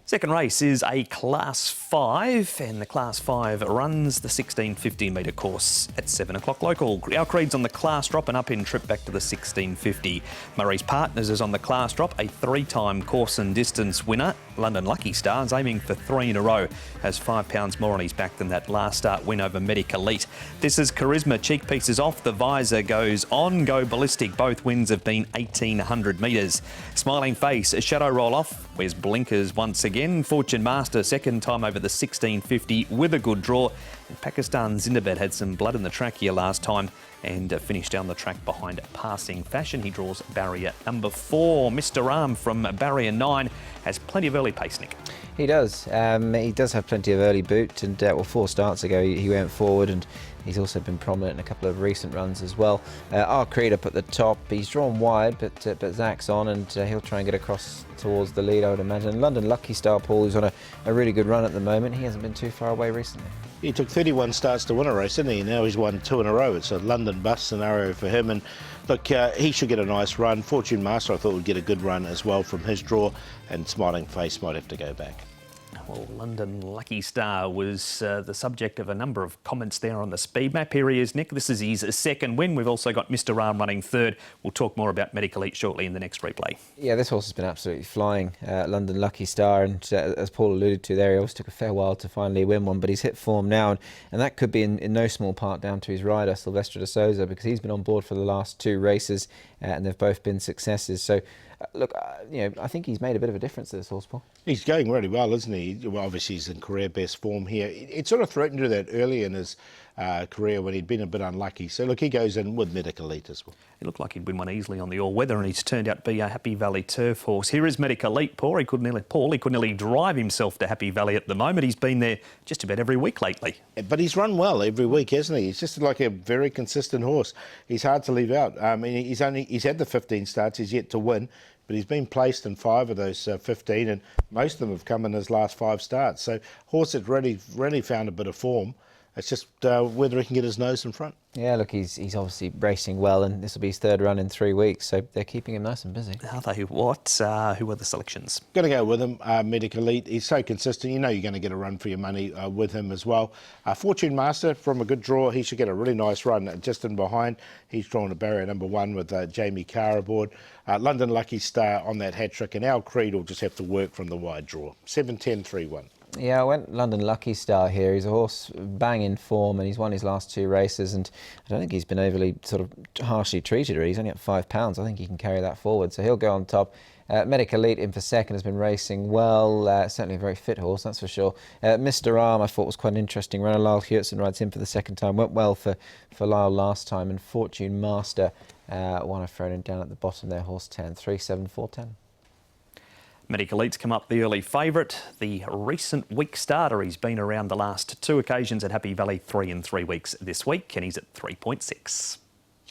Second race is a Class 5, and the Class 5 runs the 1650 metre course at 7 o'clock local. Our Creed's on the Class drop and up in trip back to the 1650. Murray's Partners is on the Class drop, a three-time course and distance winner. London Lucky Star is aiming for 3 in a row, has £5 more on his back than that last start win over Medic Elite. This is Charisma, cheek pieces off, the visor goes on, go ballistic. Both wins have been 1800 metres. Smiling Face, a shadow roll off, wears blinkers once again. Fortune Master, second time over the 1650 with a good draw. And Pakistan Zindabad had some blood in the track here last time and finished down the track behind Passing Fashion. He draws barrier number 4. Mr. Arm from barrier 9 has plenty of early pace, Nick. He does. He does have plenty of early boot, and 4 starts ago he went forward, and he's also been prominent in a couple of recent runs as well. Our Creed up at the top. He's drawn wide, but Zach's on, and he'll try and get across towards the lead, I would imagine. London Lucky Star, Paul, who's on a really good run at the moment. He hasn't been too far away recently. He took 31 starts to win a race, didn't he? Now he's won 2 in a row. It's a London bus scenario for him, and look, he should get a nice run. Fortune Master, I thought, would get a good run as well from his draw, and Smiling Face might have to go back. Well, London Lucky Star was the subject of a number of comments there on the speed map. Here he is, Nick. This is his second win. We've also got Mr. Arm running third. We'll talk more about Medic Elite shortly in the next replay. Yeah, this horse has been absolutely flying, London Lucky Star, and as Paul alluded to there, he always took a fair while to finally win one, but he's hit form now, and that could be in no small part down to his rider, Silvestre de Souza, because he's been on board for the last 2 races, and they've both been successes. So, look, I think he's made a bit of a difference to this horse, Paul. He's going really well, isn't he? Well, obviously he's in career best form here. It sort of threatened to that early in his career when he'd been a bit unlucky. So look, he goes in with Medic Elite as well. It looked like he'd win one easily on the all-weather, and he's turned out to be a Happy Valley turf horse. Here is Medic Elite, Paul. He could nearly drive himself to Happy Valley at the moment. He's been there just about every week lately. But he's run well every week, hasn't he? He's just like a very consistent horse. He's hard to leave out. I mean, he's had the 15 starts. He's yet to win, but he's been placed in 5 of those 15, and most of them have come in his last 5 starts. So horse that's really found a bit of form. It's just whether he can get his nose in front. Yeah, look, he's obviously racing well, and this will be his 3rd run in 3 weeks, so they're keeping him nice and busy. Are they? What? Who are the selections? Going to go with him, Medic Elite. He's so consistent. You know you're going to get a run for your money with him as well. Fortune Master, from a good draw, he should get a really nice run just in behind. He's drawn a barrier number 1 with Jamie Carr aboard. London Lucky Star on that hat-trick, and our Creed will just have to work from the wide draw. 7-10-3-1. Yeah, I went London Lucky Star here. He's a horse bang in form, and he's won his last 2 races, and I don't think he's been overly sort of harshly treated. He's only at £5. I think he can carry that forward, so he'll go on top. Medic Elite in for second, has been racing well. Certainly a very fit horse, that's for sure. Mr. Arm, I thought, was quite an interesting runner. Lyle Hewitson rides him for the 2nd time. Went well for Lyle last time, and Fortune Master, one I've thrown him down at the bottom there, horse 10, 3-7-4-10. Medic Elite's come up the early favourite. The recent week starter, he's been around the last 2 occasions at Happy Valley, 3 in 3 weeks this week, and he's at 3.6.